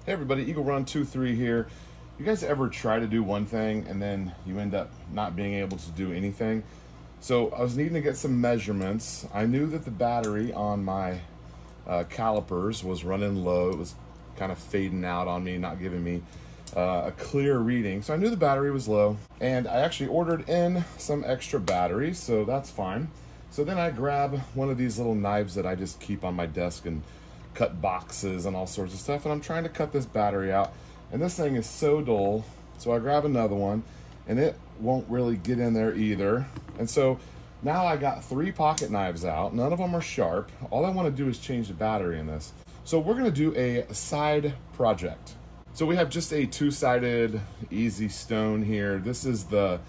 Hey everybody, Eagle Run 23 here. You guys ever try to do one thing and then you end up not being able to do anything? So I was needing to get some measurements. I knew that the battery on my calipers was running low. It was kind of fading out on me, not giving me a clear reading. So I knew the battery was low, and I actually ordered in some extra batteries, so that's fine. So then I grab one of these little knives that I just keep on my desk and cut boxes and all sorts of stuff, and I'm trying to cut this battery out, and this thing is so dull. So I grab another one and it won't really get in there either. And so now I got 3 pocket knives out. None of them are sharp. All I want to do is change the battery in this. So we're going to do a side project. So we have just a 2-sided easy stone here. This is the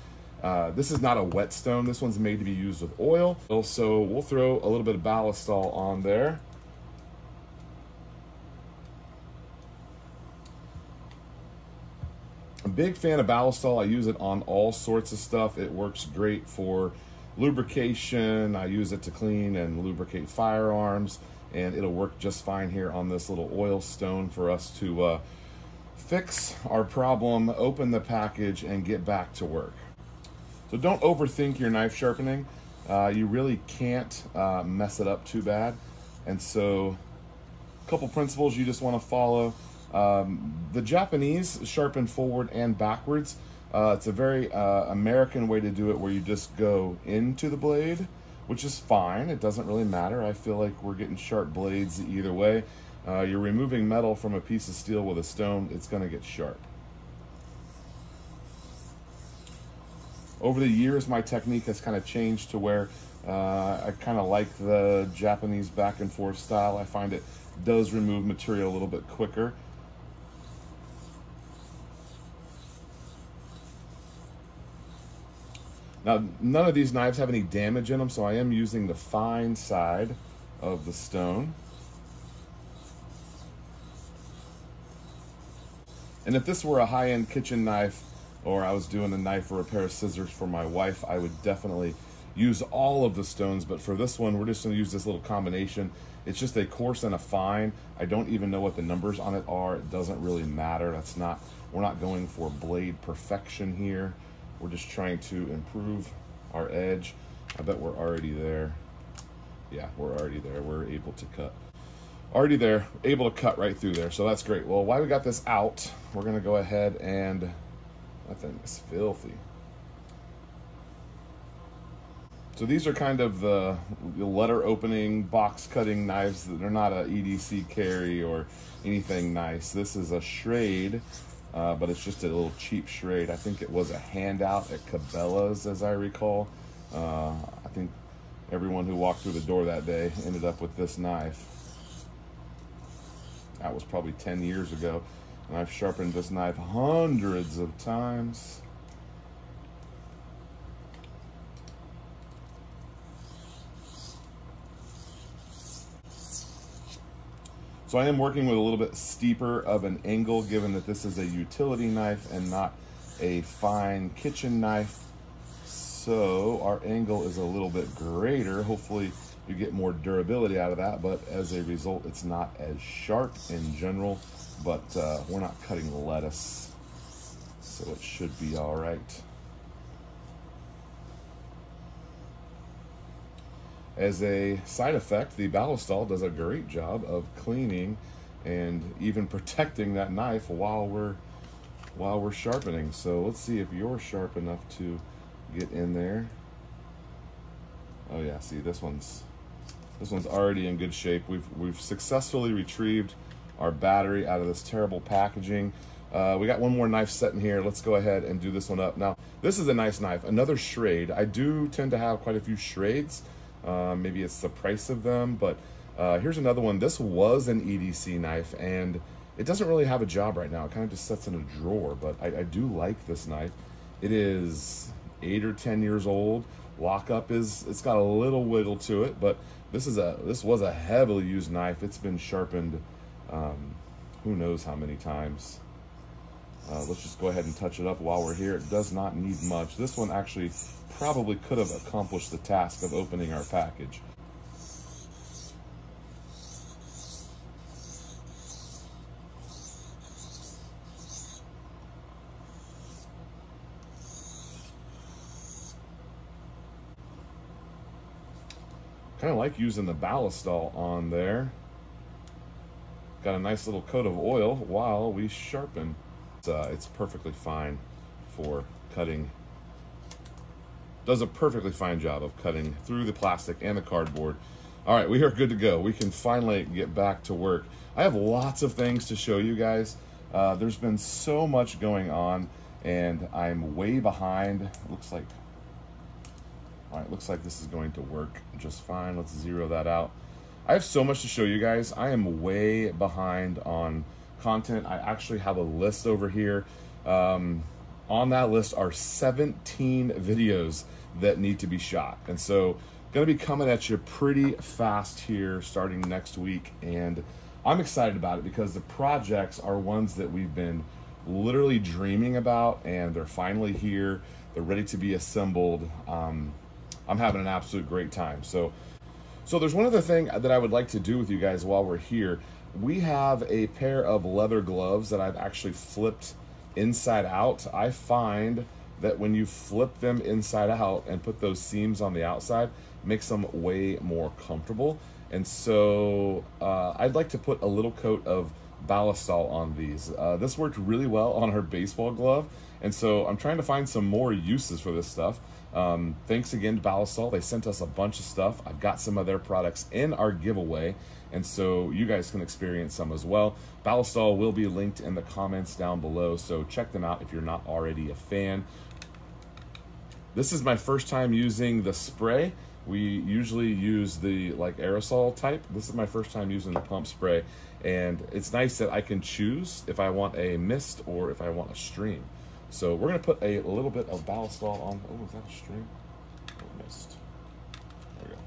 this is not a wet stone. This one's made to be used with oil. So we'll throw a little bit of Ballistol on there. I'm a big fan of Ballistol. I use it on all sorts of stuff. It works great for lubrication. I use it to clean and lubricate firearms, and it'll work just fine here on this little oil stone for us to fix our problem, open the package, and get back to work. So don't overthink your knife sharpening. You really can't mess it up too bad. And so a couple principles you just want to follow. The Japanese sharpen forward and backwards. It's a very American way to do it, where you just go into the blade, which is fine. It doesn't really matter. I feel like we're getting sharp blades either way. You're removing metal from a piece of steel with a stone. It's going to get sharp. Over the years, my technique has kind of changed to where I kind of like the Japanese back and forth style. I find it does remove material a little bit quicker. Now, none of these knives have any damage in them, so I am using the fine side of the stone. And if this were a high-end kitchen knife, or I was doing a knife or a pair of scissors for my wife, I would definitely use all of the stones. But for this one, we're just going to use this little combination. It's just a coarse and a fine. I don't even know what the numbers on it are. It doesn't really matter. We're not going for blade perfection here. We're just trying to improve our edge. I bet we're already there. Yeah, we're already there. We're able to cut. Already there, able to cut right through there. So that's great. Well, while we got this out, we're gonna go ahead and, that thing is filthy. So these are kind of the letter opening, box cutting knives. They're not a EDC carry or anything nice. This is a Schrade. But it's just a little cheap Schrade. I think it was a handout at Cabela's, as I recall. I think everyone who walked through the door that day ended up with this knife. That was probably 10 years ago, and I've sharpened this knife hundreds of times. So I am working with a little bit steeper of an angle, given that this is a utility knife and not a fine kitchen knife. So our angle is a little bit greater. Hopefully you get more durability out of that, but as a result, it's not as sharp in general, but we're not cutting lettuce, so it should be all right. As a side effect, the Ballistol does a great job of cleaning and even protecting that knife while we're sharpening. So let's see if you're sharp enough to get in there. Oh yeah, see, this one's already in good shape. We've successfully retrieved our battery out of this terrible packaging. We got one more knife set in here. Let's go ahead and do this one up. Now, this is a nice knife, another Schrade. I do tend to have quite a few Schrades. Maybe it's the price of them, but here's another one. This was an EDC knife, and it doesn't really have a job right now. It kind of just sits in a drawer, but I do like this knife. It is 8 or 10 years old. Lockup it's got a little wiggle to it, but this was a heavily used knife. It's been sharpened who knows how many times. Let's just go ahead and touch it up while we're here. It does not need much. This one actually probably could have accomplished the task of opening our package. Kind of like using the Ballistol on there. Got a nice little coat of oil while we sharpen. It's perfectly fine for cutting. Does a perfectly fine job of cutting through the plastic and the cardboard. All right, we are good to go. We can finally get back to work. I have lots of things to show you guys. There's been so much going on, and I'm way behind. Looks like, all right, looks like this is going to work just fine. Let's zero that out. I have so much to show you guys. I am way behind on content. I actually have a list over here. On that list are 17 videos that need to be shot. And so gonna be coming at you pretty fast here starting next week. And I'm excited about it because the projects are ones that we've been literally dreaming about, and they're finally here. They're ready to be assembled. I'm having an absolute great time. So there's one other thing that I would like to do with you guys while we're here. We have a pair of leather gloves that I've actually flipped inside out. I find that when you flip them inside out and put those seams on the outside, it makes them way more comfortable. And so I'd like to put a little coat of Ballistol on these. This worked really well on our baseball glove, and so I'm trying to find some more uses for this stuff. Thanks again to Ballistol. They sent us a bunch of stuff. I've got some of their products in our giveaway, and so you guys can experience some as well. Ballistol will be linked in the comments down below, so check them out if you're not already a fan. This is my first time using the spray. We usually use the like aerosol type. This is my first time using the pump spray, and it's nice that I can choose if I want a mist or if I want a stream. So we're gonna put a little bit of Ballistol on. Oh, is that a stream? Oh, mist. There we go.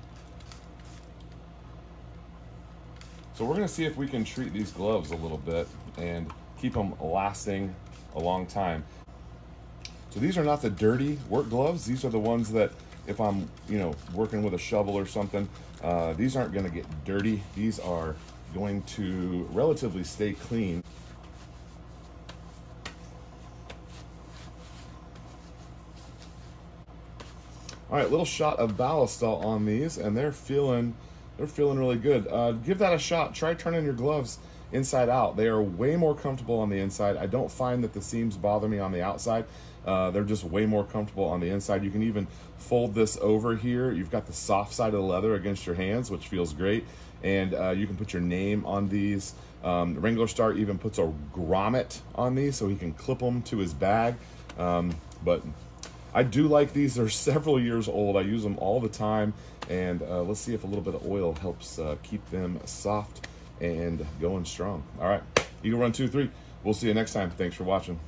So we're gonna see if we can treat these gloves a little bit and keep them lasting a long time. So these are not the dirty work gloves. These are the ones that if I'm, working with a shovel or something, these aren't gonna get dirty. These are going to relatively stay clean. All right, little shot of Ballistol on these, and they're feeling really good. Give that a shot. Try turning your gloves inside out. They are way more comfortable on the inside. I don't find that the seams bother me on the outside. They're just way more comfortable on the inside. You can even fold this over here. You've got the soft side of the leather against your hands, which feels great. And you can put your name on these. Wrangler Star even puts a grommet on these so he can clip them to his bag. But I do like these. They're several years old. I use them all the time. And let's see if a little bit of oil helps keep them soft and going strong. All right, Eagle Run 2-3. We'll see you next time. Thanks for watching.